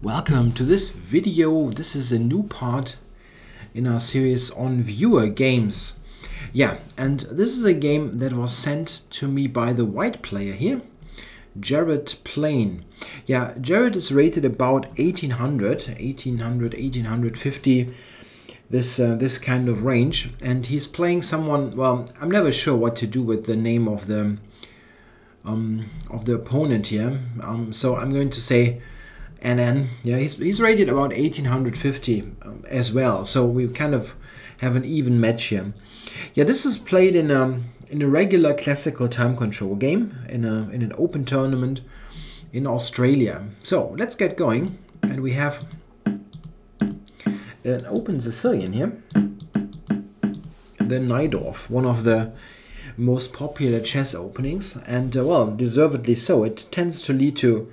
Welcome to this video. This is a new part in our series on viewer games. Yeah, and this is a game that was sent to me by the white player here, Jared Plain. Yeah, Jared is rated about 1850, this kind of range, and he's playing someone. Well, I'm never sure what to do with the name of the opponent here. So I'm going to say NN. Yeah, he's rated about 1850 as well. So we kind of have an even match here. Yeah, this is played in a regular classical time control game in an open tournament in Australia. So let's get going, and we have an open Sicilian here, the Najdorf, one of the most popular chess openings, and well, deservedly so. It tends to lead to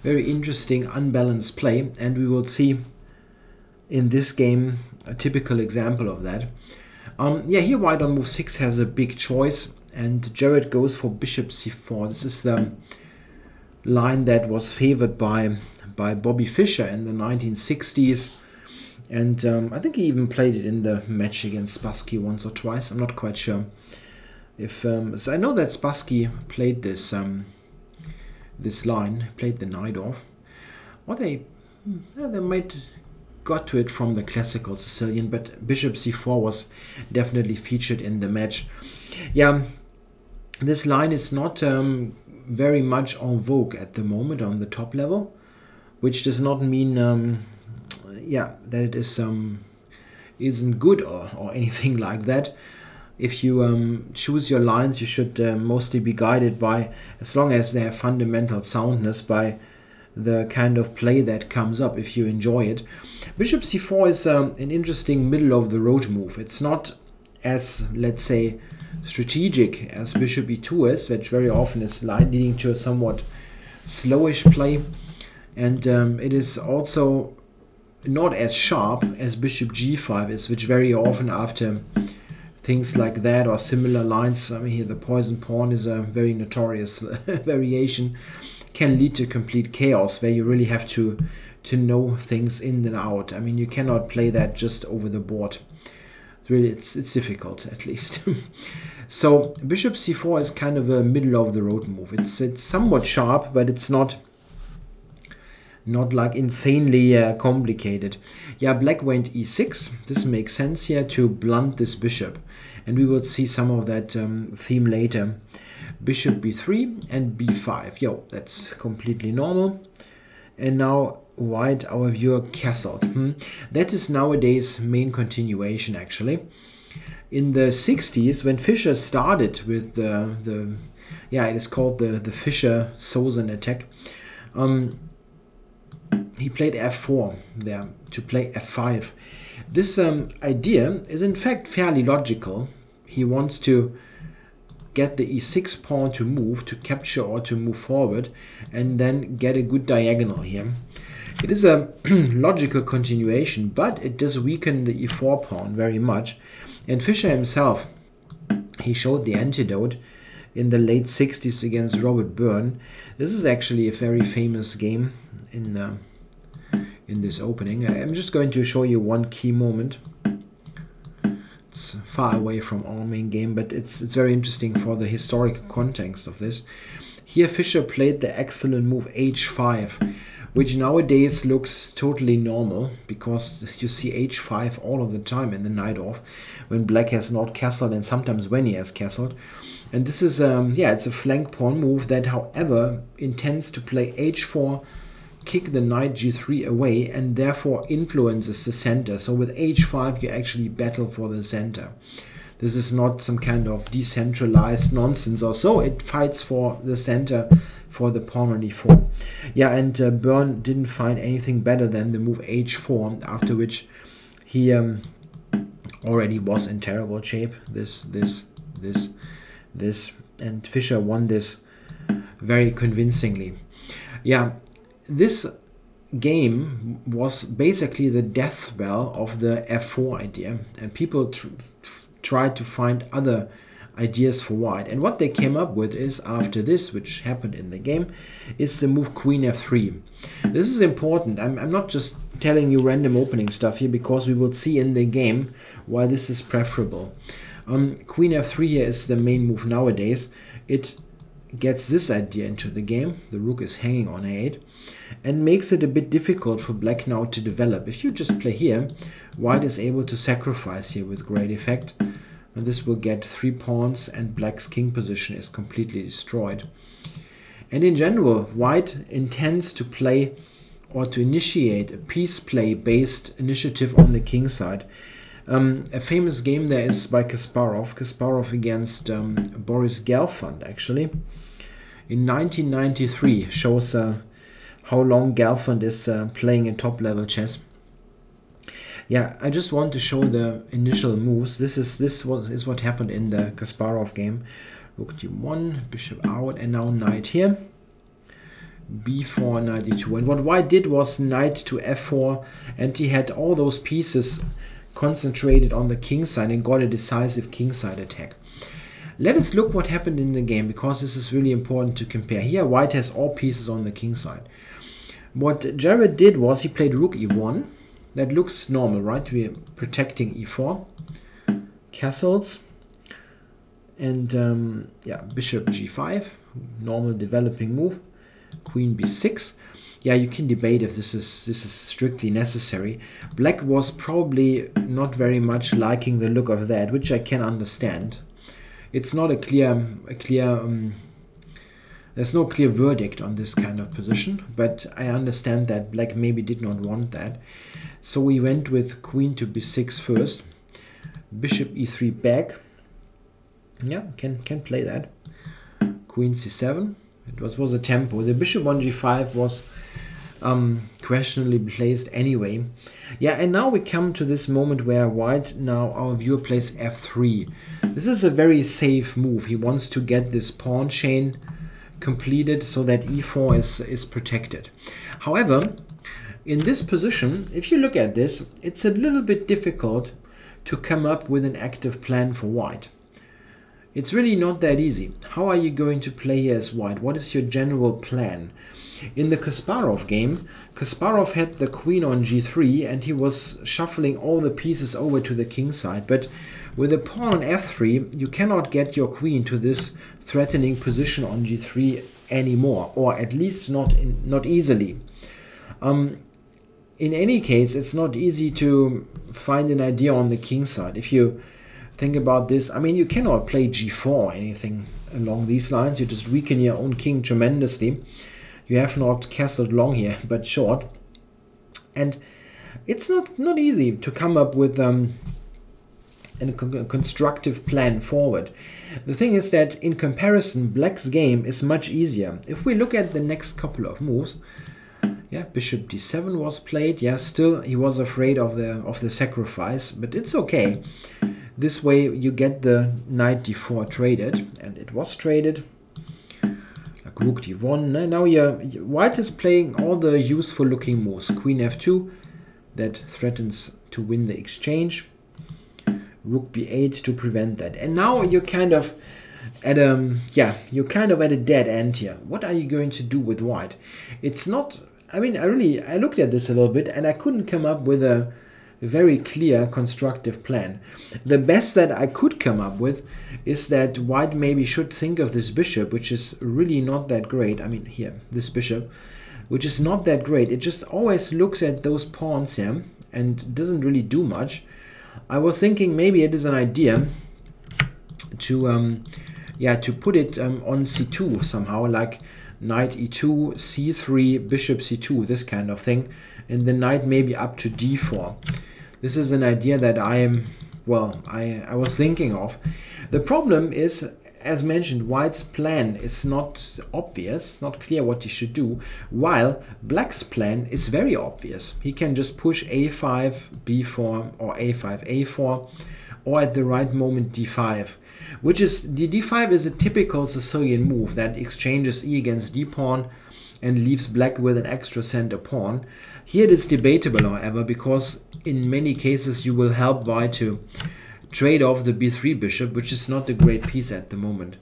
very interesting unbalanced play, and we will see in this game a typical example of that. Yeah, here white on move 6 has a big choice, and Jared goes for bishop c4. This is the line that was favored by Bobby Fischer in the 1960s, and I think he even played it in the match against Spassky once or twice. I'm not quite sure if so I know that Spassky played this line, played the Najdorf. Or they might got to it from the classical Sicilian, but bishop c4 was definitely featured in the match. Yeah, this line is not very much en vogue at the moment on the top level, which does not mean yeah, that it is isn't good or anything like that. If you choose your lines, you should mostly be guided by, as long as they have fundamental soundness, by the kind of play that comes up, if you enjoy it. Bishop c4 is an interesting middle-of-the-road move. It's not as, let's say, strategic as bishop e2 is, which very often is leading to a somewhat slowish play. And it is also not as sharp as bishop g5 is, which very often after things like that or similar lines, I mean here the poison pawn is a very notorious variation, can lead to complete chaos where you really have to know things in and out. I mean, you cannot play that just over the board. It's difficult, at least. So bishop c4 is kind of a middle of the road move. It's somewhat sharp, but it's not like insanely complicated. Yeah, black went e6. This makes sense here to blunt this bishop, and we will see some of that theme later. Bishop b3 and b5. Yo, that's completely normal. And now white, our viewer, castled. That is nowadays main continuation, actually. In the 60s, when Fischer started with the yeah, it is called the Fischer-Sozin attack, he played f4 there to play f5. This idea is in fact fairly logical. He wants to get the e6 pawn to move, to capture or to move forward, and then get a good diagonal here. It is a logical continuation, but it does weaken the e4 pawn very much. And Fischer himself, he showed the antidote in the late 60s against Robert Byrne. This is actually a very famous game in this opening. I'm just going to show you one key moment. It's far away from our main game, but it's very interesting for the historic context of this. Here Fischer played the excellent move h5, which nowadays looks totally normal, because you see h5 all of the time in the Najdorf when black has not castled, and sometimes when he has castled. And this is yeah, it's a flank pawn move that, however, intends to play h4, kick the knight g3 away, and therefore influences the center. So with h5 you actually battle for the center. This is not some kind of decentralized nonsense or so. It fights for the center, for the pawn on e4. Yeah, and Byrne didn't find anything better than the move h4, after which he already was in terrible shape. This, and Fischer won this very convincingly. Yeah, this game was basically the death spell of the f4 idea, and people tried to find other ideas for white. And what they came up with is, after this, which happened in the game, is the move queen f3. This is important. I'm not just telling you random opening stuff here, because we will see in the game why this is preferable. Queen f3 here is the main move nowadays. It gets this idea into the game. The rook is hanging on a8 and makes it a bit difficult for black now to develop. If you just play here, white is able to sacrifice here with great effect. And this will get 3 pawns and black's king position is completely destroyed. And in general, white intends to play or to initiate a piece play based initiative on the king side. A famous game there is by Kasparov against Boris Gelfand, actually. In 1993, shows how long Gelfand is playing in top-level chess. Yeah, I just want to show the initial moves. This is what happened in the Kasparov game. Rook d1, bishop out, and now knight here. b4, knight e2. And what white did was knight to f4, and he had all those pieces concentrated on the king side and got a decisive king side attack. Let us look what happened in the game, because this is really important to compare. Here white has all pieces on the king side. What Jared did was he played rook e1. That looks normal, right? We are protecting e4, castles, and yeah, bishop g5, normal developing move. Queen b6. Yeah, you can debate if this is strictly necessary. Black was probably not very much liking the look of that, which I can understand. It's not a clear there's no clear verdict on this kind of position, but I understand that black maybe did not want that. So we went with queen to b6 first, bishop e3 back. Yeah, can play that. Queen c7. It was a tempo. The bishop on g5 was questionably placed anyway. Yeah, and now we come to this moment where white, now our viewer plays f3. This is a very safe move. He wants to get this pawn chain completed so that e4 is protected. However, in this position, if you look at this, it's a little bit difficult to come up with an active plan for white. It's really not that easy. How are you going to play here as white? What is your general plan? In the Kasparov game, Kasparov had the queen on g3 and he was shuffling all the pieces over to the king side. But with a pawn on f3, you cannot get your queen to this threatening position on g3 anymore, or at least not easily. In any case, it's not easy to find an idea on the king side. If you think about this, I mean, you cannot play g4 or anything along these lines. You just weaken your own king tremendously. You have not castled long here, but short. And it's not easy to come up with a constructive plan forward. The thing is that in comparison, black's game is much easier. If we look at the next couple of moves, yeah, bishop d7 was played. Yeah, still he was afraid of the sacrifice, but it's okay. This way you get the knight d4 traded, and it was traded. Like rook d1. Now white is playing all the useful looking moves. Queen f2, that threatens to win the exchange. Rook b8 to prevent that. And now you're kind of at a dead end here. What are you going to do with white? It's not, I mean, I looked at this a little bit and I couldn't come up with a very clear constructive plan. The best that I could come up with is that white maybe should think of this bishop, which is really not that great. I mean, here, this bishop, which is not that great. It just always looks at those pawns here and doesn't really do much. I was thinking maybe it is an idea to put it on c2 somehow, like knight e2, c3, bishop c2, this kind of thing, and the knight maybe up to d4. This is an idea that I was thinking of. The problem is, as mentioned, white's plan is not obvious, not clear what he should do, while black's plan is very obvious. He can just push a5, b4, or a5, a4, or at the right moment d5, which is, the d5 is a typical Sicilian move that exchanges e against d pawn and leaves black with an extra center pawn. Here it is debatable, however, because in many cases you will help white to trade off the b3 bishop, which is not a great piece at the moment.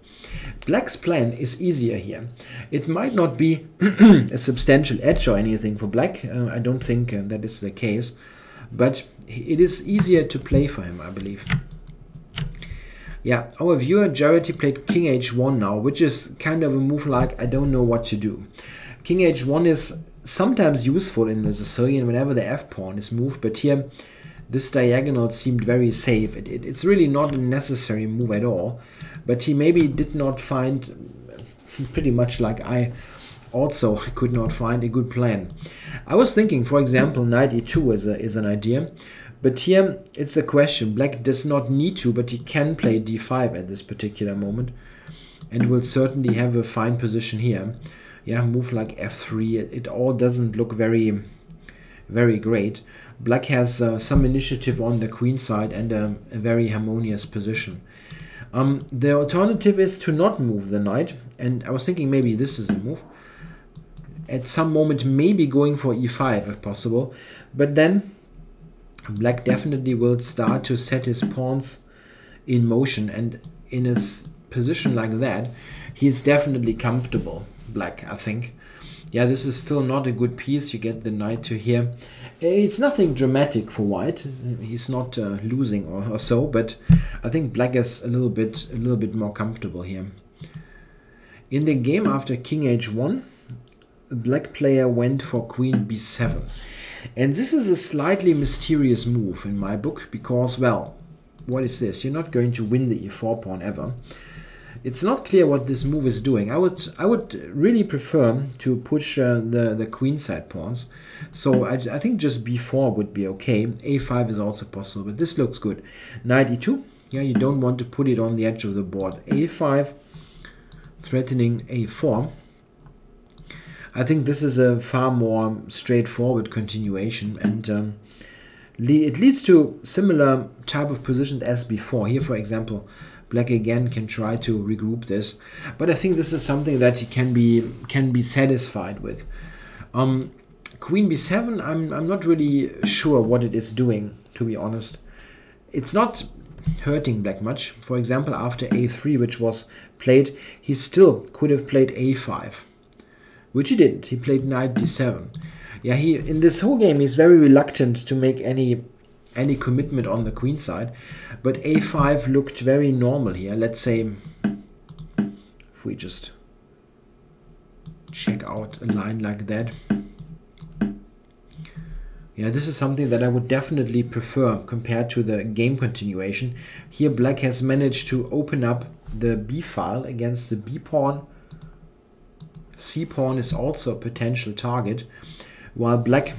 Black's plan is easier here. It might not be a substantial edge or anything for black. I don't think that is the case, but it is easier to play for him, I believe. Yeah, our viewer Jarrett, he played king h1 now, which is kind of a move like I don't know what to do. King h1 is sometimes useful in the Sicilian whenever the f-pawn is moved, but here this diagonal seemed very safe. It's really not a necessary move at all, but he maybe did not find, pretty much like I also could not find, a good plan. I was thinking, for example, knight e2 is an idea, but here it's a question. Black does not need to, but he can play d5 at this particular moment, and will certainly have a fine position here. Yeah, move like f3. It all doesn't look very, very great. Black has some initiative on the queen side and a very harmonious position. The alternative is to not move the knight, and I was thinking maybe this is the move. At some moment maybe going for e5 if possible, but then Black definitely will start to set his pawns in motion, and in a position like that he's definitely comfortable, Black, I think. Yeah, this is still not a good piece. You get the knight to here. It's nothing dramatic for white. He's not losing or so, but I think Black is a little bit more comfortable here. In the game after king h1, the Black player went for queen b7. And this is a slightly mysterious move in my book, because, well, what is this? You're not going to win the e4 pawn ever. It's not clear what this move is doing. I would really prefer to push the queenside pawns. So I think just b4 would be okay. a5 is also possible, but this looks good. Knight e2. Yeah, you don't want to put it on the edge of the board. a5, threatening a4. I think this is a far more straightforward continuation, and it leads to similar type of positions as before. Here, for example, Black again can try to regroup this, but I think this is something that he can be satisfied with. Queen b7, I'm not really sure what it is doing, to be honest. It's not hurting Black much. For example, after a3, which was played, he still could have played a5, which he didn't. He played knight d7. Yeah, in this whole game he's very reluctant to make any commitment on the queen side, but a5 looked very normal here. Let's say if we just check out a line like that. Yeah, this is something that I would definitely prefer compared to the game continuation. Here Black has managed to open up the b file against the b pawn. C pawn is also a potential target, while Black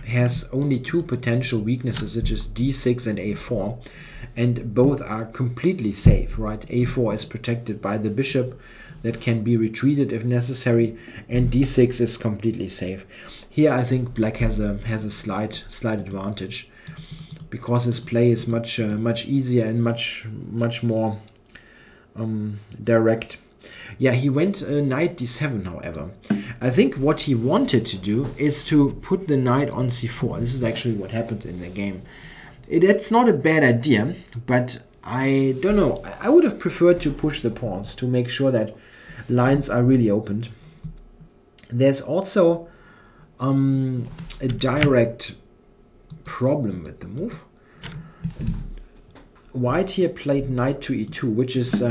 has only two potential weaknesses, which is d6 and a4, and both are completely safe, right? a4 is protected by the bishop that can be retreated if necessary, and d6 is completely safe. Here I think Black has a slight advantage, because his play is much easier and much more direct. Yeah, he went knight d7, however. I think what he wanted to do is to put the knight on c4. This is actually what happened in the game. It's not a bad idea, but I don't know. I would have preferred to push the pawns to make sure that lines are really opened. There's also a direct problem with the move. White here played knight to e2, which is,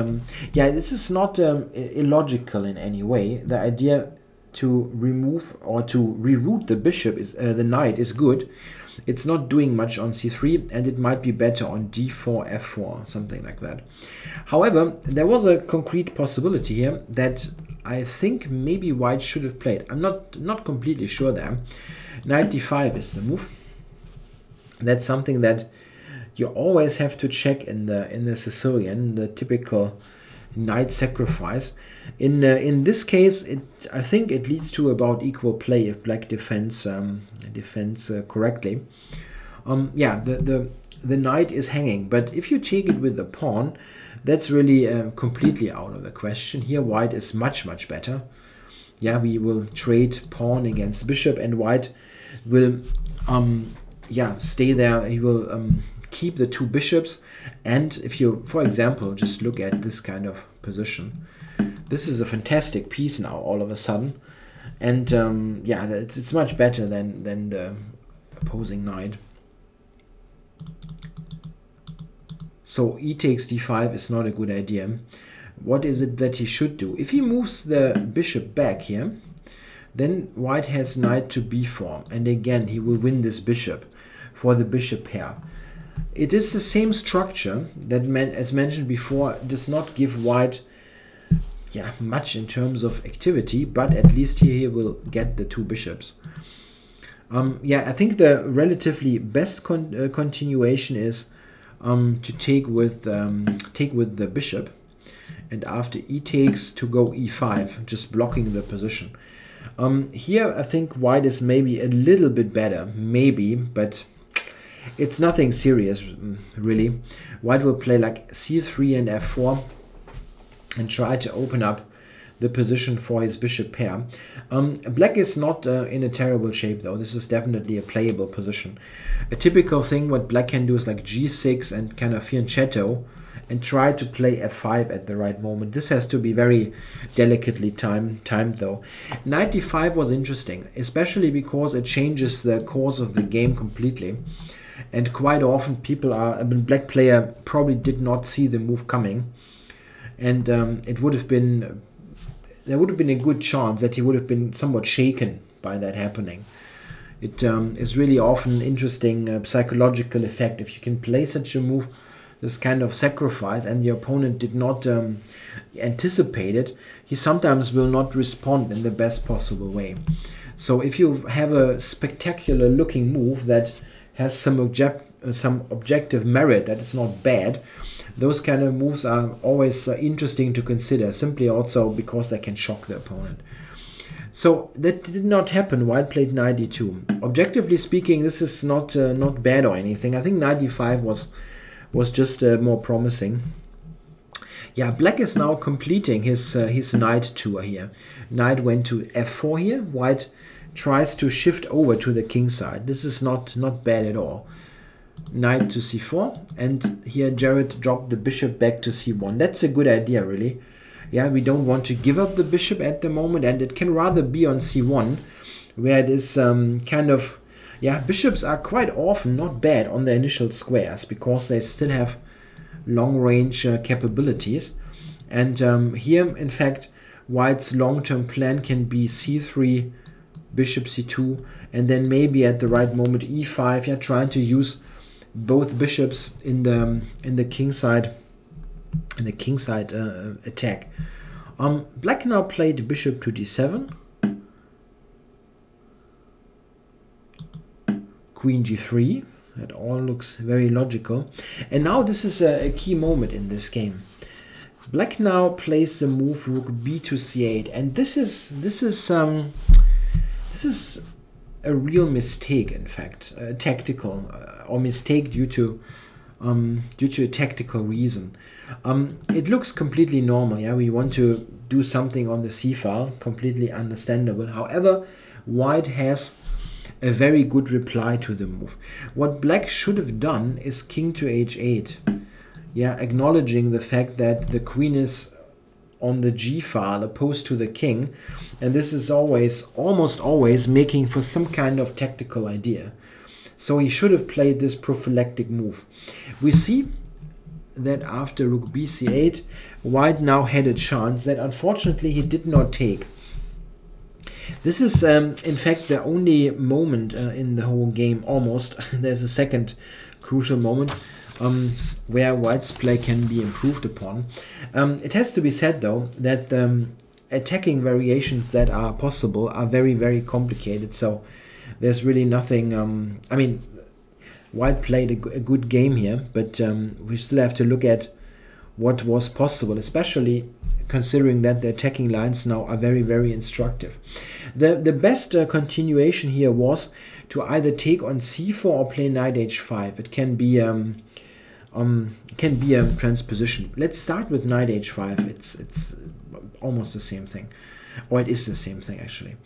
yeah, this is not illogical in any way. The idea to remove or to reroute the bishop, the knight, is good. It's not doing much on c3, and it might be better on d4, f4, something like that. However, there was a concrete possibility here that I think maybe White should have played. I'm not completely sure there. Knight d5 is the move. That's something that you always have to check in the Sicilian, the typical knight sacrifice. In this case, I think it leads to about equal play if Black defends correctly. Yeah, the knight is hanging, but if you take it with the pawn, that's really completely out of the question. Here White is much better. Yeah, we will trade pawn against bishop, and White will yeah, stay there. He will keep the two bishops. And if you, for example, just look at this kind of position, this is a fantastic piece now all of a sudden. And yeah, it's much better than the opposing knight. So e takes d5 is not a good idea. What is it that he should do? If he moves the bishop back here, then white has knight to b4, and again he will win this bishop for the bishop pair. It is the same structure that, as mentioned before, does not give white much in terms of activity, but at least here he will get the two bishops. I think the relatively best continuation is to take with the bishop, and after e takes to go e5, just blocking the position. Here I think white is maybe a little bit better, maybe, but it's nothing serious really. White will play like c3 and f4 and try to open up the position for his bishop pair. Black is not in a terrible shape though. This is definitely a playable position. A typical thing what black can do is like g6 and kind of fianchetto and try to play f5 at the right moment. This has to be very delicately timed though. Knight d5 was interesting, especially because it changes the course of the game completely. And quite often black player probably did not see the move coming. And there would have been a good chance that he would have been somewhat shaken by that happening. It is really often interesting psychological effect. If you can play such a move, this kind of sacrifice, and the opponent did not anticipate it, he sometimes will not respond in the best possible way. So if you have a spectacular looking move that has some objective merit, that is not bad, those kind of moves are always interesting to consider, simply also because they can shock the opponent. So that did not happen. White played knight d2. Objectively speaking, this is not bad or anything. I think knight d5 was just more promising. Yeah, black is now completing his knight tour here. Knight went to f4 here. White tries to shift over to the king side. This is not bad at all. Knight to c4, and here Jared dropped the bishop back to c1. That's a good idea, really. Yeah, we don't want to give up the bishop at the moment, and it can rather be on c1, where it is bishops are quite often not bad on the initial squares because they still have long-range capabilities. And here, in fact, white's long-term plan can be c3, bishop c2, and then maybe at the right moment e5. Yeah, trying to use both bishops in the king side attack. Black now played bishop to d7, queen g3. That all looks very logical. And now this is a key moment in this game. Black now plays the move rook b to c8, and this is a real mistake, in fact, a tactical or mistake due to a tactical reason. It looks completely normal. Yeah, we want to do something on the c file, completely understandable. However, white has a very good reply to the move. What black should have done is king to h8. Yeah, acknowledging the fact that the queen is on the g file opposed to the king, and this is almost always making for some kind of tactical idea. So he should have played this prophylactic move. We see that after rook b c8, white now had a chance that unfortunately he did not take. This is in fact the only moment in the whole game almost. There's a second crucial moment where white's play can be improved upon. It has to be said though that attacking variations that are possible are very, very complicated, so there's really nothing. I mean, white played a good game here, but we still have to look at what was possible, especially considering that the attacking lines now are very, very instructive. The best continuation here was to either take on c4 or play knight h5. It can be a transposition. Let's start with knight h5. It's almost the same thing, or it is the same thing actually.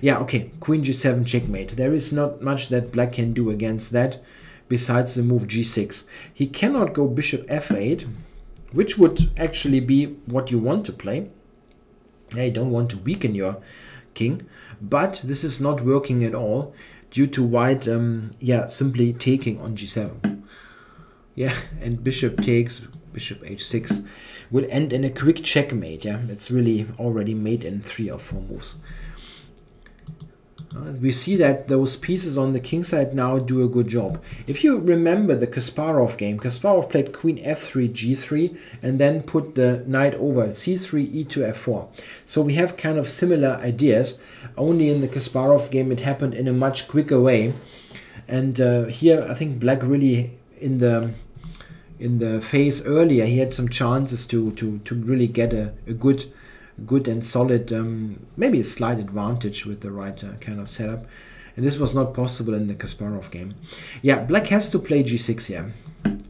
Yeah, okay, queen g7 checkmate. There is not much that black can do against that. besides the move g6. He cannot go bishop f8, which would actually be what you want to play. You don't want to weaken your king, but this is not working at all due to white simply taking on g7. Yeah, and bishop takes, bishop h6 will end in a quick checkmate. Yeah, it's really already made in 3 or 4 moves. We see that those pieces on the king side now do a good job. If you remember the Kasparov game, Kasparov played queen f3, g3, and then put the knight over c3, e2, f4. So we have kind of similar ideas, only in the Kasparov game it happened in a much quicker way. And here I think black really, in the phase earlier, he had some chances to really get a good and solid, maybe a slight advantage with the right kind of setup. And this was not possible in the Kasparov game. Yeah, black has to play g6 here.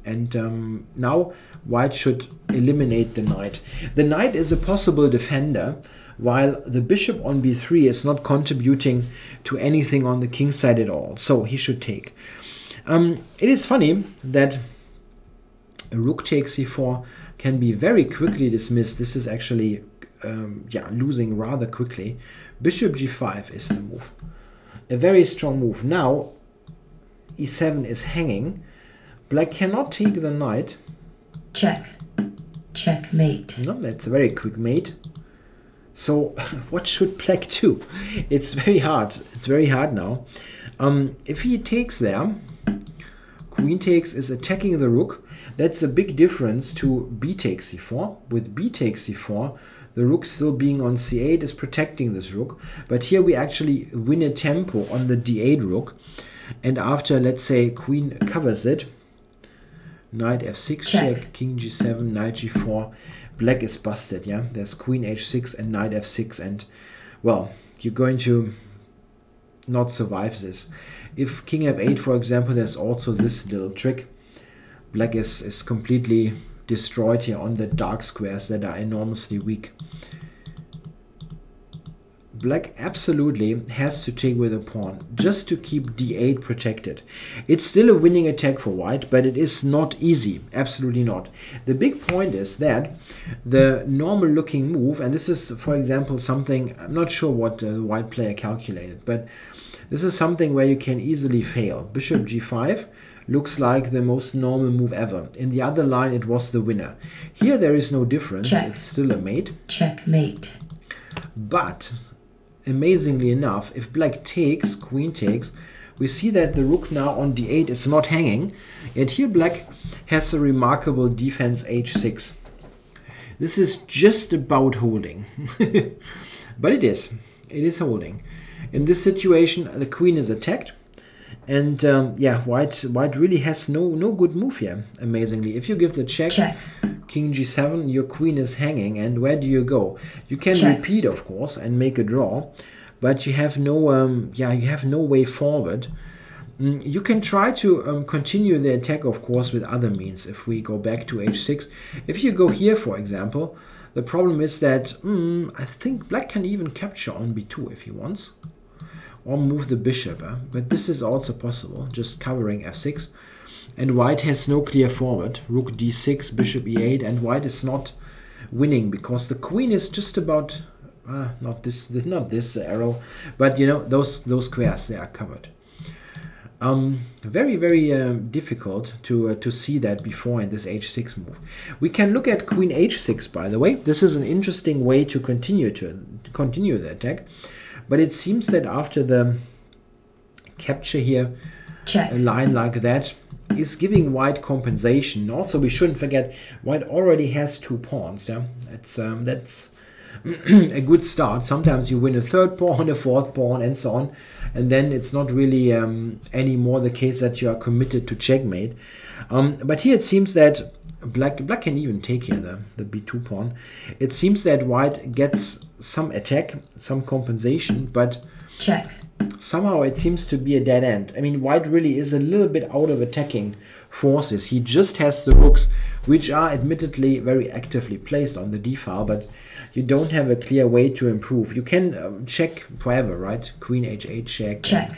And now white should eliminate the knight. The knight is a possible defender, while the bishop on b3 is not contributing to anything on the king side at all. So he should take. It is funny that a rook takes c4 can be very quickly dismissed. This is actually losing rather quickly. Bishop g5 is the move. A very strong move. Now e7 is hanging. Black cannot take the knight. Check. Checkmate. No, that's a very quick mate. So what should black do? It's very hard. It's very hard now. If he takes there, queen takes is attacking the rook. That's a big difference to b takes c4. With b takes c4, the rook still being on c8 is protecting this rook. But here we actually win a tempo on the d8 rook. And after, let's say, queen covers it, knight f6 check, king g7, knight g4, black is busted. Yeah, there's queen h6 and knight f6, and well, you're going to not survive this. If king f8, for example, there's also this little trick. Black is completely destroyed here on the dark squares that are enormously weak. Black absolutely has to take with a pawn just to keep d8 protected. It's still a winning attack for white, but it is not easy. Absolutely not. The big point is that the normal looking move, and this is, for example, something, I'm not sure what the white player calculated, but this is something where you can easily fail. Bishop g5 looks like the most normal move ever. In the other line, it was the winner. Here there is no difference. Check. It's still a mate. Checkmate. But amazingly enough, if black takes, queen takes, we see that the rook now on d8 is not hanging. Yet here black has a remarkable defense h6. This is just about holding. But it is. It is holding. In this situation, the queen is attacked. And white really has no good move here, amazingly. If you give the check, king g7, your queen is hanging, and where do you go? You can repeat, of course, and make a draw, but you have no you have no way forward. You can try to continue the attack, of course, with other means. If we go back to h6, if you go here, for example, the problem is that I think black can even capture on b2 if he wants. Or move the bishop, but this is also possible, just covering f6. And white has no clear forward. Rook d6, bishop e8, and white is not winning because the queen is just about not this arrow, but you know those squares, they are covered. Very difficult to see that before in this h6 move. We can look at queen h6, by the way. This is an interesting way to continue the attack. But it seems that after the capture here, a line like that is giving white compensation. Also, we shouldn't forget, white already has 2 pawns. Yeah, that's a good start. Sometimes you win a 3rd pawn, a 4th pawn, and so on. And then it's not really anymore the case that you are committed to checkmate. But here it seems that black can even take here the b2 pawn. It seems that white gets some attack, some compensation, but somehow it seems to be a dead end. I mean, white really is a little bit out of attacking forces. He just has the rooks, which are admittedly very actively placed on the d-file, but you don't have a clear way to improve. You can check forever, right? Queen h8 check.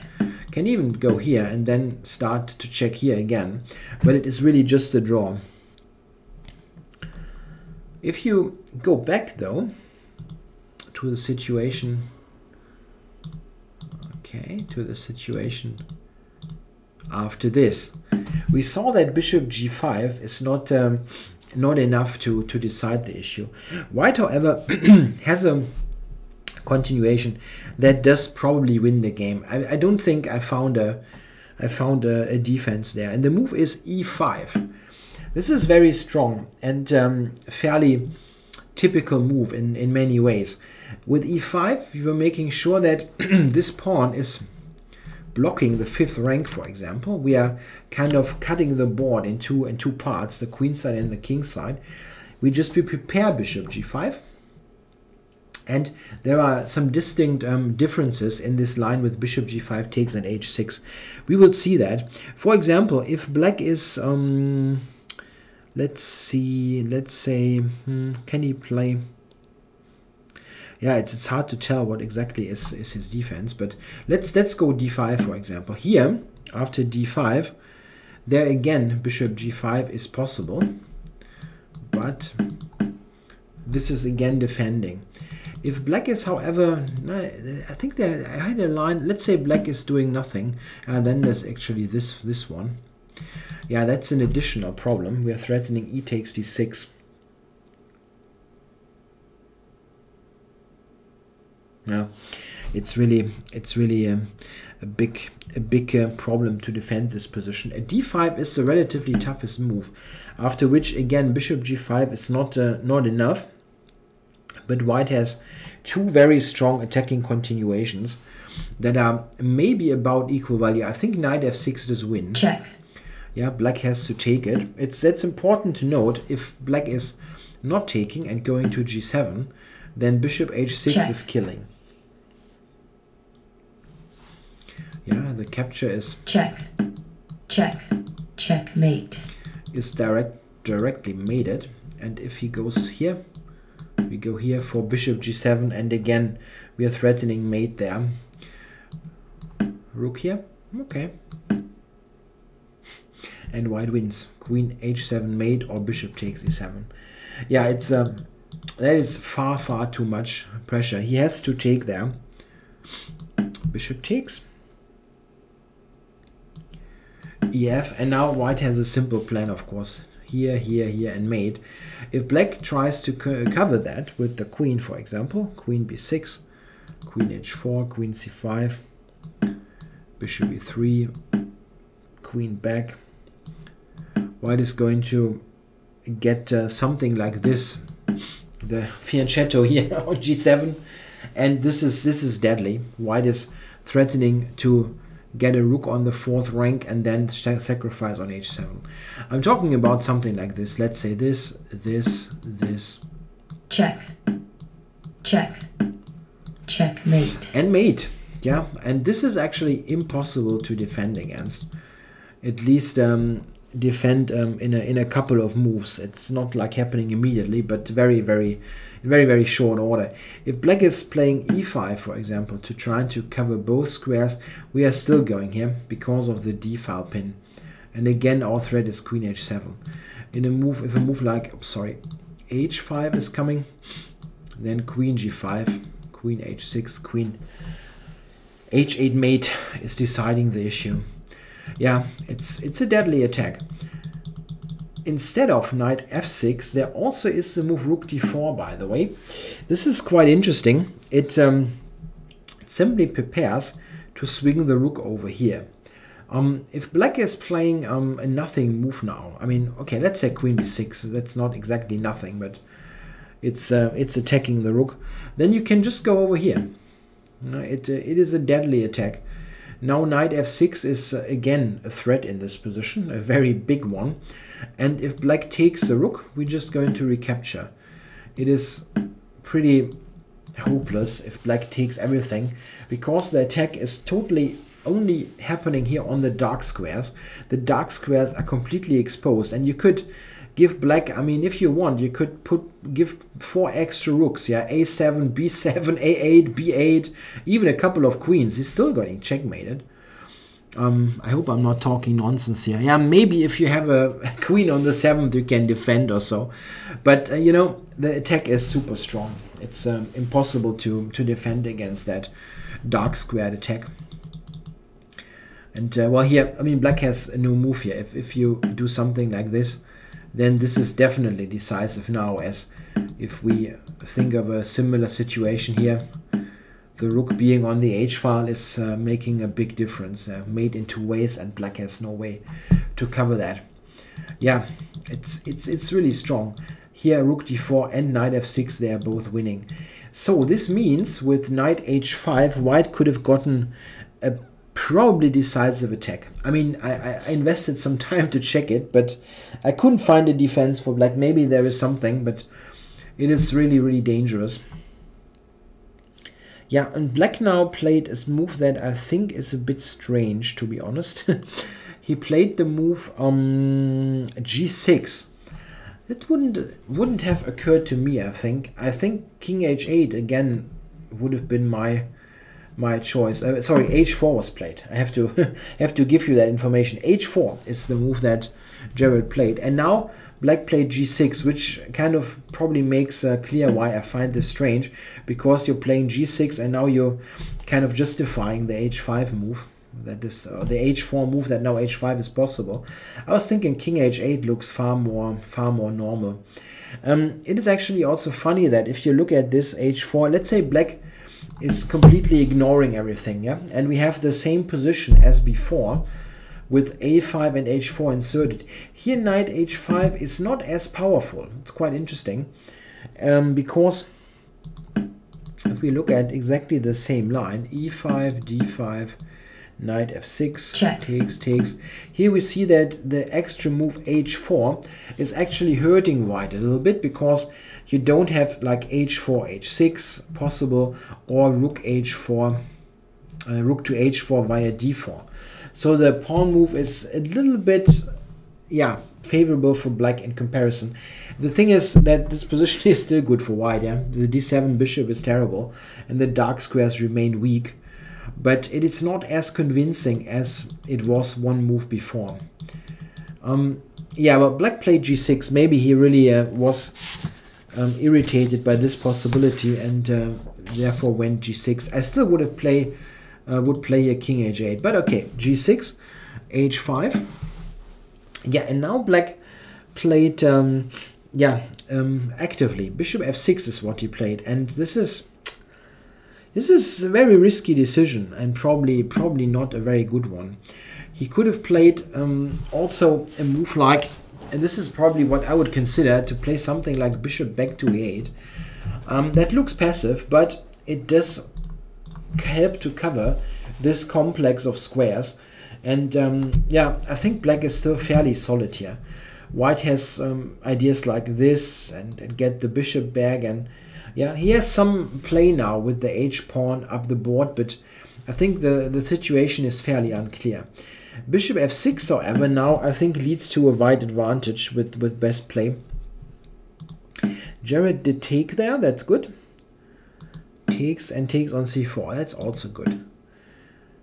Can even go here and then start to check here again, but it is really just a draw. If you go back though to the situation, okay, to the situation after this, we saw that bishop g5 is not enough to decide the issue. White, however, has a continuation that does probably win the game. I don't think I found a defense there, and the move is e5. This is very strong and fairly typical move in many ways. With e5, we were making sure that this pawn is blocking the fifth rank, for example. We are kind of cutting the board in two parts, the queen side and the king side. We prepare bishop g5. And there are some distinct differences in this line with bishop g5 takes and h6. We will see that. For example, if black is, let's say, can he play? Yeah, it's hard to tell what exactly is his defense, but let's go d5, for example. Here, after d5, there again, bishop g5 is possible, but this is again defending. If black is, however, I think I had a line, let's say black is doing nothing, and then there's actually this one. Yeah, that's an additional problem. We are threatening e takes d6. Yeah, it's really a big problem to defend this position. A d5 is the relatively toughest move, after which again bishop g5 is not enough. But white has two very strong attacking continuations that are maybe about equal value. I think knight f6 does win. Check. Yeah, black has to take it. That's important to note. If black is not taking and going to g7, then bishop h6 check. Is killing. Yeah, the capture is check, check, checkmate. Is directly mated. And if he goes here, we go here for bishop g7, and again we are threatening mate there. Rook here, okay. And white wins. Queen h7 mate or bishop takes e7. Yeah, it's that is far too much pressure. He has to take there. Bishop takes. ef, and now white has a simple plan, of course. Here, here, here, and mate. If black tries to cover that with the queen, for example, queen b6, queen h4, queen c5, bishop e3, queen back, white is going to get something like this, the fianchetto here on g7, and this is deadly. White is threatening to get a rook on the fourth rank and then sacrifice on h7. I'm talking about something like this. Let's say this. Check, check, checkmate. And mate. Yeah, and this is actually impossible to defend against. At least defend in a couple of moves. It's not like happening immediately, but very short order. If black is playing e5, for example, to try to cover both squares, we are still going here because of the d file pin. And again, our threat is queen h7. In a move, if a move like, h5 is coming, then queen g5, queen h6, queen h8 mate is deciding the issue. Yeah, it's a deadly attack. Instead of knight f6, there also is the move rook d4, by the way. This is quite interesting. It simply prepares to swing the rook over here. If black is playing a nothing move now, I mean, okay, let's say queen b6. That's not exactly nothing, but it's attacking the rook. Then you can just go over here. It is a deadly attack. Now knight f6 is again a threat in this position, a very big one. And if black takes the rook, we're just going to recapture. It is pretty hopeless if black takes everything, because the attack is totally only happening here on the dark squares. The dark squares are completely exposed, and you could give black, I mean, if you want, you could give 4 extra rooks, yeah, a7, b7, a8, b8, even a couple of queens. He's still getting checkmated. I hope I'm not talking nonsense here. Yeah, maybe if you have a queen on the 7th, you can defend or so. But, you know, the attack is super strong. It's impossible to defend against that dark squared attack. And, well, here, I mean, black has a new move here. If you do something like this, then this is definitely decisive now, as if we think of a similar situation here, the rook being on the h file is making a big difference. Mate in 2 ways, and black has no way to cover that. Yeah, it's really strong. Here rook d4 and knight f6, they are both winning. So this means with knight h5, white could have gotten a probably decisive attack. I mean, I invested some time to check it, but I couldn't find a defense for black. Maybe there is something, but it is really, really dangerous. Yeah, and black now played a move that I think is a bit strange, to be honest. He played the move g6. It wouldn't have occurred to me, I think. I think king h8 again would have been my choice. Sorry, h4 was played. I have to give you that information. h4 is the move that Gerald played, and now black played g6, which kind of probably makes clear why I find this strange, because you're playing g6 and now you're kind of justifying the h5 move, that is the h4 move, that now h5 is possible. I was thinking king h8 looks far more normal. It is actually also funny that if you look at this h4, let's say black is completely ignoring everything, yeah, and we have the same position as before, with a5 and h4 inserted. Here knight h5 is not as powerful. It's quite interesting, because if we look at exactly the same line, e5, d5, knight f6, check, takes. Here we see that the extra move h4 is actually hurting white a little bit, because you don't have like h4, h6 possible, or rook h4, rook to h4 via d4. So the pawn move is a little bit, yeah, favorable for black in comparison. The thing is that this position is still good for white, yeah. The d7 bishop is terrible, and the dark squares remain weak. But it is not as convincing as it was one move before. Yeah, but black played g6. Maybe he really was irritated by this possibility, and therefore went g6. I still would have would play a king h8, but okay, g6, h5. Yeah, and now black played actively. Bishop f6 is what he played, and this is a very risky decision, and probably not a very good one. He could have played also a move like, and this is probably what I would consider, to play something like bishop back to e8. That looks passive, but it does help to cover this complex of squares. And yeah, I think black is still fairly solid here. White has ideas like this, and get the bishop back, and yeah, he has some play now with the h-pawn up the board, but I think the situation is fairly unclear. Bishop f6, however, now I think leads to a wide advantage with best play. Jared did take there, that's good. Takes on c4, that's also good.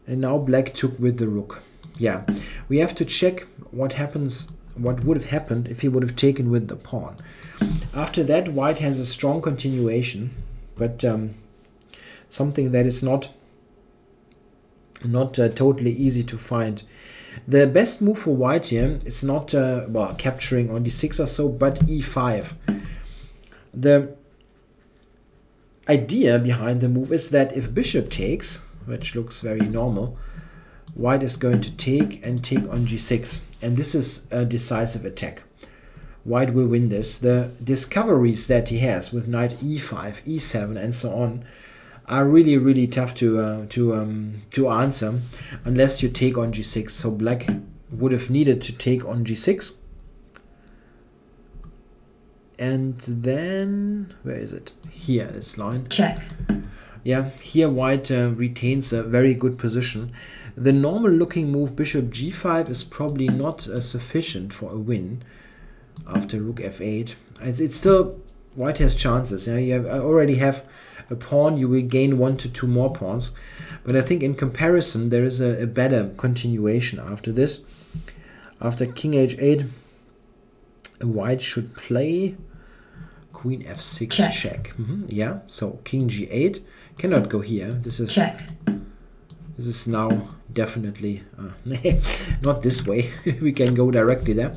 And now black took with the rook. Yeah, we have to check what would have happened if he would have taken with the pawn. After that, white has a strong continuation, but something that is not totally easy to find. The best move for white here is not well, capturing on d6 or so, but e5. The idea behind the move is that if bishop takes, which looks very normal, white is going to take on g6, and this is a decisive attack. White will win this. The discoveries that he has with knight e5, e7, and so on are really, really tough to answer unless you take on g6. So black would have needed to take on g6. And then, where is it? Here, this line. Check. Yeah, here white retains a very good position. The normal looking move bishop g5 is probably not sufficient for a win after rook f8. It's still, white has chances. Yeah, I already have a pawn, you will gain 1 to 2 more pawns. But I think in comparison, there is a better continuation after this. After king h8, white should play queen f6 check. Yeah, so king g8 cannot go here. This is check. This is now definitely not this way. We can go directly there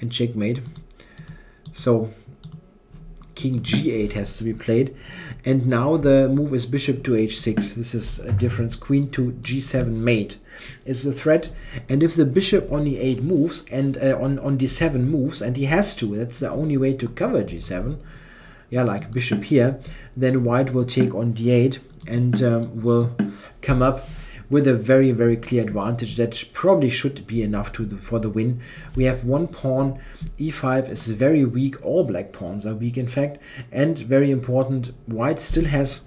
and checkmate. So king g8 has to be played, and now the move is bishop to h6. This is a difference. Queen to g7 mate is the threat, and if the bishop on e8 moves and on d7 moves, and he has to, that's the only way to cover g7, yeah, like bishop here, then white will take on d8 and will come up with a very, very clear advantage that probably should be enough for the win. We have one pawn. e5 is very weak. All black pawns are weak, in fact. And very important, white still has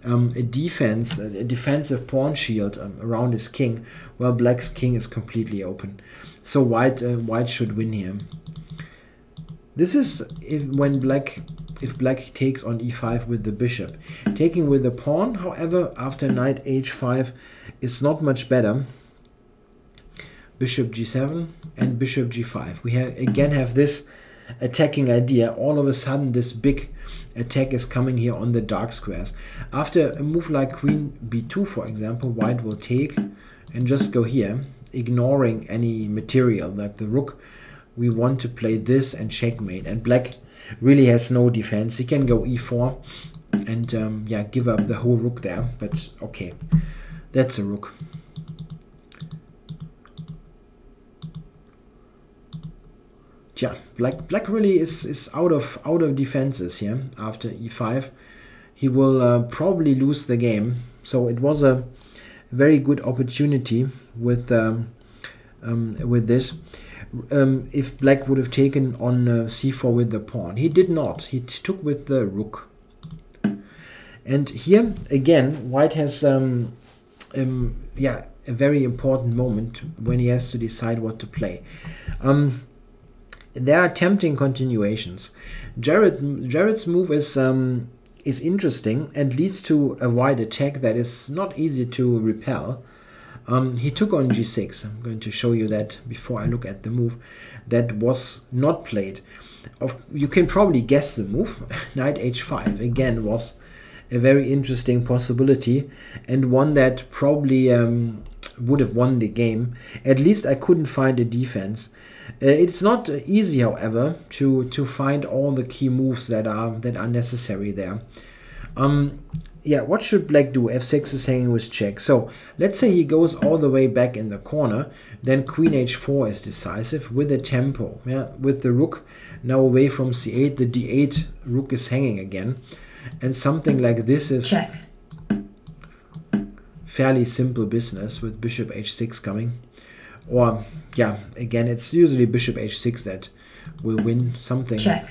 a defensive pawn shield around his king, while black's king is completely open. So white should win here. This is if black takes on e5 with the bishop. Taking with the pawn, however, after knight h5 is not much better. Bishop g7 and bishop g5. We again have this attacking idea. All of a sudden this big attack is coming here on the dark squares. After a move like queen b2, for example, white will take and just go here, ignoring any material like the rook. We want to play this and checkmate, and black really has no defense. He can go e4 and yeah, give up the whole rook there, but okay, that's a rook. Yeah, black really is out of defenses here. After e5, he will probably lose the game. So it was a very good opportunity with this. If black would have taken on c4 with the pawn. He did not. He took with the rook. And here again, white has yeah, a very important moment when he has to decide what to play. There are tempting continuations. Jared's move is interesting and leads to a wide attack that is not easy to repel. He took on g6. I'm going to show you that before I look at the move that was not played. You can probably guess the move. Knight h5 again was a very interesting possibility, and one that probably would have won the game. At least I couldn't find a defense. It's not easy, however, to find all the key moves that are necessary there. Yeah, what should black do? f6 is hanging with check. So let's say he goes all the way back in the corner. Then queen h4 is decisive with a tempo. Yeah, with the rook now away from c8, the d8 rook is hanging again, and something like this is check. Fairly simple business with bishop h6 coming. Or yeah, again, it's usually bishop h6 that will win. Something check.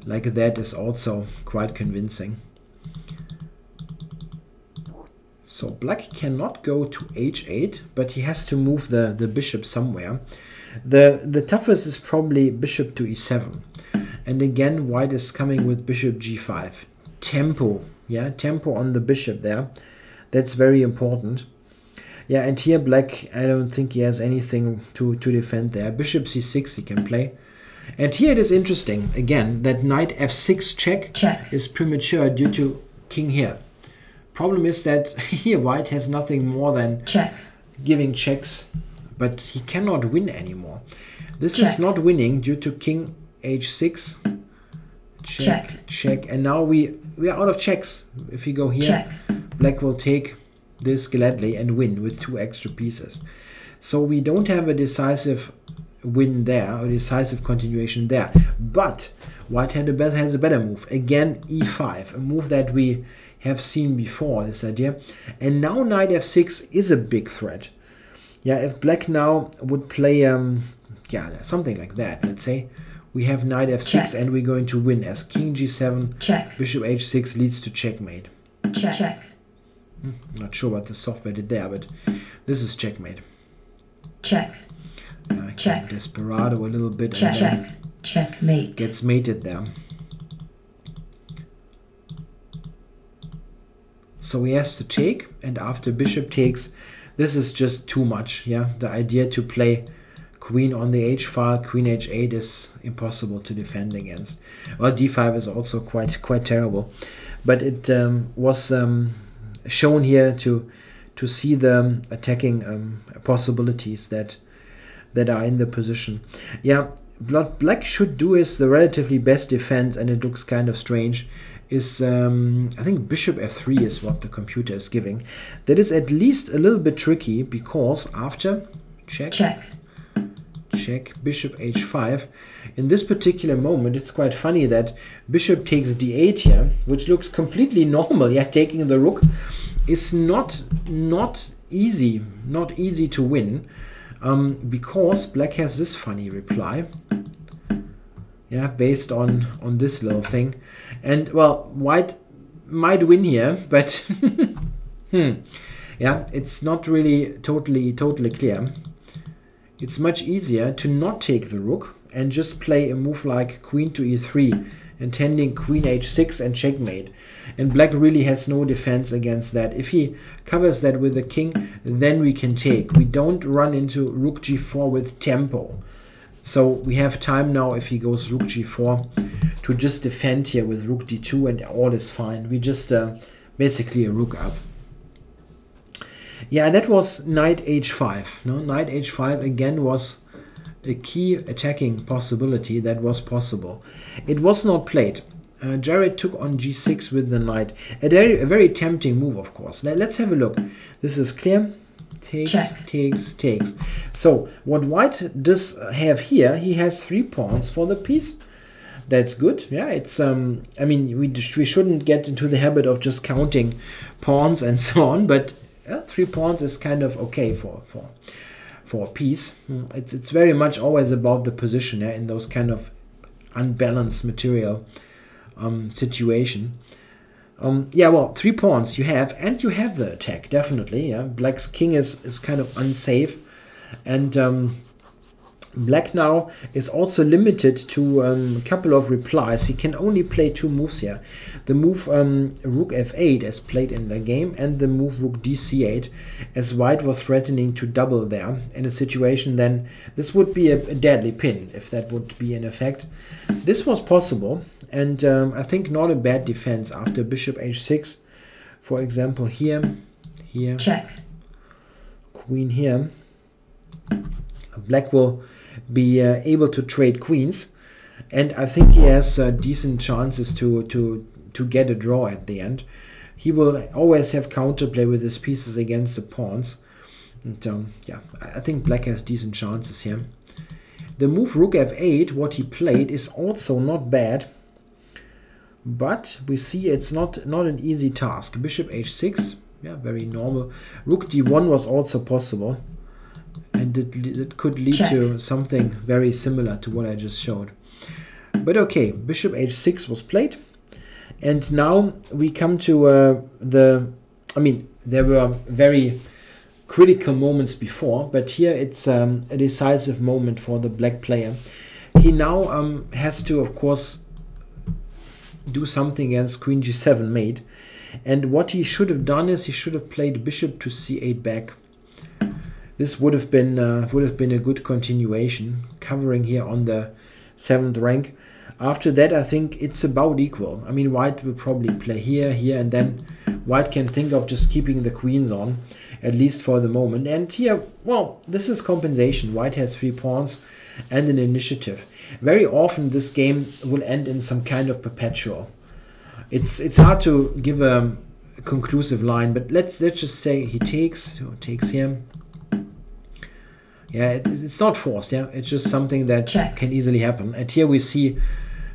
Like that is also quite convincing. So black cannot go to h8, but he has to move the bishop somewhere. The toughest is probably bishop to e7. And again, white is coming with bishop g5. Tempo, yeah, tempo on the bishop there. That's very important. Yeah, and here black, I don't think he has anything to defend there. Bishop c6 he can play. And here it is interesting, again, that knight f6 check is premature due to king here. Problem is that here white has nothing more than giving checks, but he cannot win anymore. This is not winning due to king h6. Check. And now we are out of checks. If we go here, black will take this gladly and win with 2 extra pieces. So we don't have a decisive win there, or decisive continuation there, but white has a better move. Again, e5, a move that we have seen before, this idea. And now knight f6 is a big threat. Yeah, if black now would play yeah, something like that, let's say we have knight f6 and we're going to win as king g7 bishop h6 leads to checkmate. Not sure what the software did there, but this is checkmate. Desperado a little bit and then checkmate. Gets mated there. So he has to take, and after bishop takes, this is just too much. Yeah, the idea to play queen on the h file, queen h8 is impossible to defend against. Well, d5 is also quite terrible, but it was shown here to see the attacking possibilities that are in the position. Yeah, what black should do is the relatively best defense, and it looks kind of strange, is I think bishop f3 is what the computer is giving. That is at least a little bit tricky, because after check, bishop h5, in this particular moment it's quite funny that bishop takes d8 here, which looks completely normal. Yeah, taking the rook is not easy to win, because black has this funny reply, yeah, based on this little thing. And well, white might win here, but yeah, it's not really totally clear. It's much easier to not take the rook and just play a move like queen to e3, intending queen h6 and checkmate. And black really has no defense against that. If he covers that with the king, then we can take. We don't run into rook g4 with tempo. So we have time now, if he goes rook g4, to just defend here with rook d2, and all is fine. We just basically a rook up. Yeah, that was knight h5. No, knight h5 again was a key attacking possibility that was possible. It was not played. Jared took on g6 with the knight. A very tempting move, of course. Let's have a look. This is clear. Takes. So what white does have here, he has 3 pawns for the piece. That's good. Yeah, it's I mean, we shouldn't get into the habit of just counting pawns and so on, but 3 pawns is kind of okay for a piece. It's very much always about the position, yeah, in those kind of unbalanced material situation. Yeah, well, 3 pawns you have, and you have the attack, definitely. Yeah, black's king is kind of unsafe, and black now is also limited to a couple of replies. He can only play 2 moves here. The move rook f8 as played in the game, and the move rook dc8, as white was threatening to double there. In a situation then, this would be a deadly pin, if that would be in effect. This was possible, and I think not a bad defense after bishop h6. For example, here, check, queen here. Black will be able to trade queens, and I think he has decent chances to get a draw at the end. He will always have counterplay with his pieces against the pawns, and yeah, I think black has decent chances here. The move rook f8, what he played, is also not bad, but we see it's not an easy task. Bishop h6, yeah, very normal. Rook d1 was also possible, and it could lead to something very similar to what I just showed. But okay, bishop h6 was played, and now we come to I mean, there were very critical moments before, but here it's a decisive moment for the black player. He now has to, of course, do something against queen g7 mate, and what he should have done is he should have played bishop to c8 back. This would have been a good continuation, covering here on the 7th rank. After that, I think it's about equal. I mean, white will probably play here, and then white can think of just keeping the queens on, at least for the moment. And here, well, this is compensation. White has 3 pawns and an initiative. Very often this game will end in some kind of perpetual. It's hard to give a conclusive line, but let's just say he takes here. Yeah, it's not forced. Yeah, it's just something that can easily happen. And here we see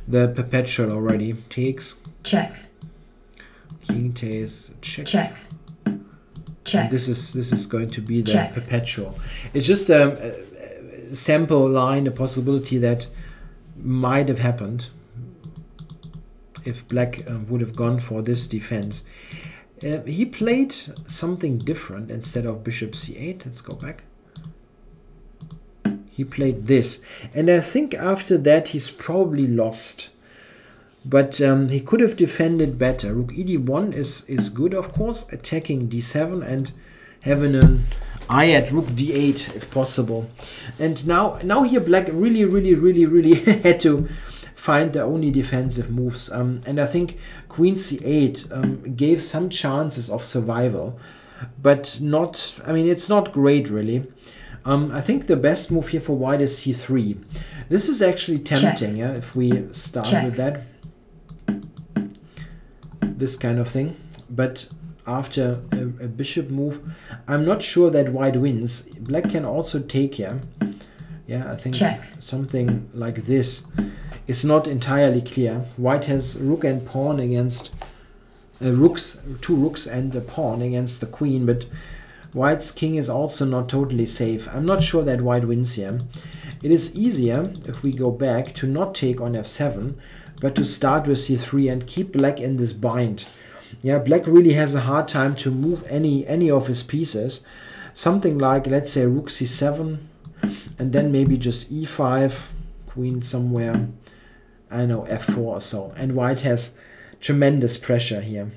the perpetual already. Takes. Check. King takes. Check. Check. Check. And this is going to be the perpetual. It's just a sample line, a possibility that might have happened if black would have gone for this defense. He played something different instead of bishop c8. Let's go back. He played this, and I think after that he's probably lost. but he could have defended better. Rook ed1 is good, of course, attacking d7 and having an eye at rook d8 if possible. And now here black really had to find the only defensive moves. And I think queen c8 gave some chances of survival, but not, I mean, it's not great really. I think the best move here for white is c3. This is actually tempting, yeah, if we start with that. This kind of thing. But after a bishop move, I'm not sure that white wins. Black can also take here. Yeah, I think something like this is not entirely clear. White has rook and pawn against rooks, two rooks and a pawn against the queen, but white's king is also not totally safe. I'm not sure that white wins here. It is easier, if we go back, to not take on f7, but to start with c3 and keep black in this bind. Yeah, black really has a hard time to move any of his pieces. Something like, let's say, rook c7, and then maybe just e5, queen somewhere, I don't know, f4 or so. And white has tremendous pressure here.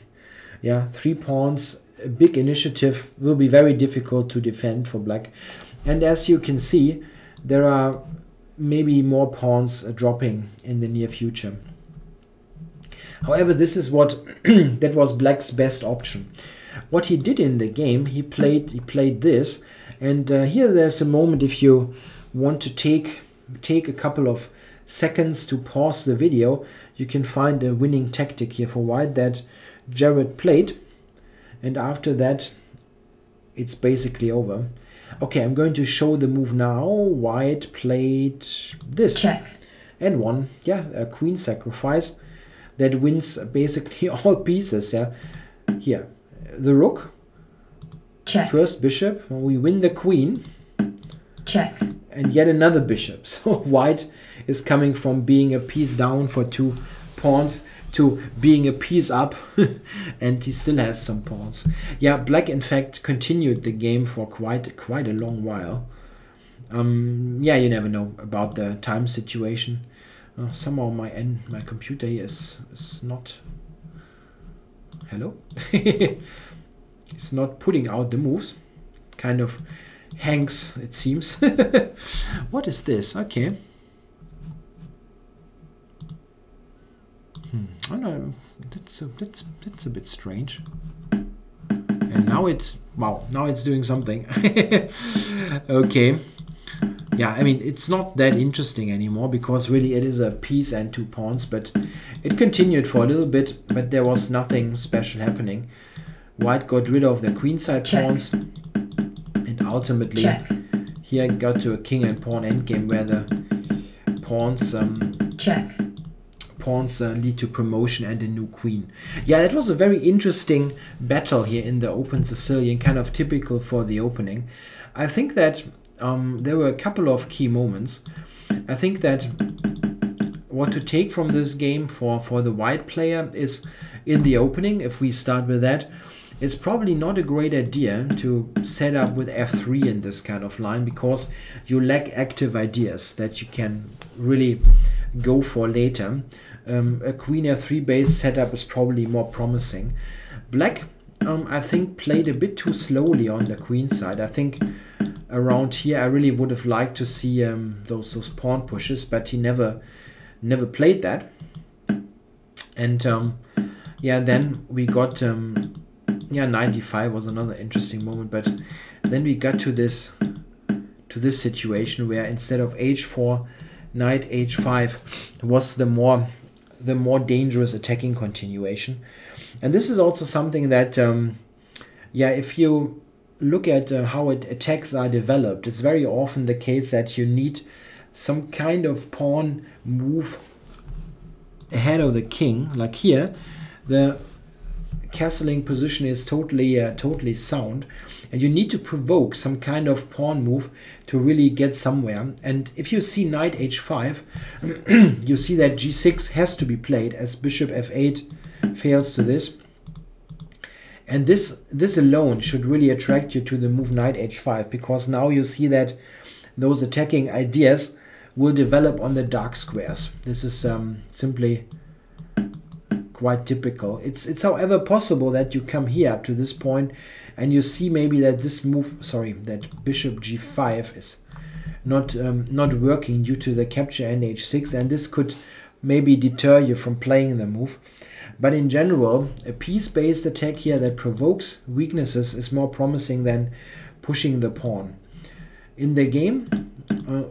Yeah, 3 pawns, a big initiative, will be very difficult to defend for black. And as you can see, there are maybe more pawns dropping in the near future. However, this is what that was black's best option. What he did in the game, he played this, and here there's a moment, if you want to take a couple of seconds to pause the video, you can find a winning tactic here for white that Jared played, and after that it's basically over. Okay, I'm going to show the move now. White played this. Check. And won. Yeah, a queen sacrifice that wins basically all pieces. Yeah, here the rook. Check. First bishop. We win the queen. Check. And yet another bishop. So white is coming from being a piece down for 2 pawns to being a piece up, and he still has some pawns. Yeah, black in fact continued the game for quite a long while. Yeah, you never know about the time situation. Somehow my computer here is not. Hello. It's not putting out the moves. Kind of hangs, it seems. What is this? Okay. Oh no, that's a bit strange. And now it's, wow, now it's doing something. Okay. Yeah, I mean, it's not that interesting anymore because really it is a piece and 2 pawns, but it continued for a little bit, but there was nothing special happening. White got rid of the queenside pawns, and ultimately here got to a king and pawn endgame where the pawns pawns lead to promotion and a new queen. Yeah, that was a very interesting battle here in the Open Sicilian, kind of typical for the opening. I think that there were a couple of key moments. I think that what to take from this game for the white player is in the opening, if we start with that, it's probably not a great idea to set up with f3 in this kind of line because you lack active ideas that you can really go for later. A queen f3 based setup is probably more promising. Black, I think, played a bit too slowly on the queen side. I think around here I really would have liked to see those pawn pushes, but he never played that. And yeah, then we got yeah, 95 was another interesting moment, but then we got to this situation where instead of h4, knight h5 was the more dangerous attacking continuation. And this is also something that yeah, if you look at how attacks are developed, it's very often the case that you need some kind of pawn move ahead of the king. Like here, the castling position is totally sound, and you need to provoke some kind of pawn move to really get somewhere. And if you see knight h5, you see that g6 has to be played as bishop f8 fails to this. And this alone should really attract you to the move knight h5, because now you see that those attacking ideas will develop on the dark squares. This is simply quite typical. It's however possible that you come here up to this point and you see maybe that this move, sorry, that bishop g5 is not working due to the capture and h6, and this could maybe deter you from playing the move. But in general, a piece-based attack here that provokes weaknesses is more promising than pushing the pawn. In the game,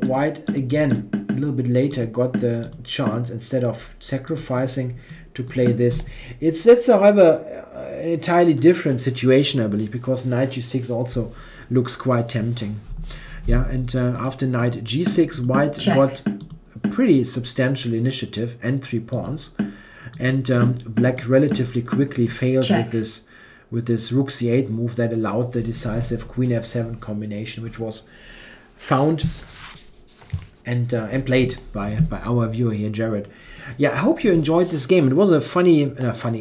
White again a little bit later got the chance, instead of sacrificing, to play this. That's however an entirely different situation, I believe, because knight g6 also looks quite tempting. Yeah, and after knight g6, White Check. got a pretty substantial initiative and 3 pawns, and Black relatively quickly failed Check. with this rook c8 move that allowed the decisive queen f7 combination, which was found and played by our viewer here, Jared. Yeah, I hope you enjoyed this game. It was a funny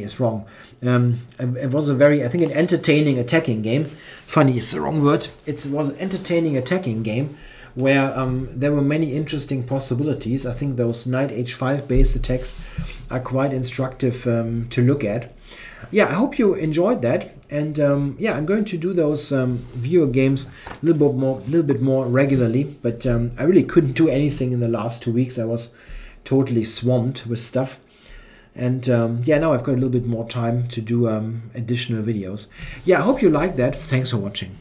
is wrong. It was a very, I think, an entertaining attacking game. Funny is the wrong word. It was an entertaining attacking game where there were many interesting possibilities. I think those knight h5 based attacks are quite instructive to look at. Yeah, I hope you enjoyed that. And yeah, I'm going to do those viewer games a little bit more regularly. But I really couldn't do anything in the last 2 weeks. I was totally swamped with stuff. And yeah, now I've got a little bit more time to do additional videos. Yeah, I hope you liked that. Thanks for watching.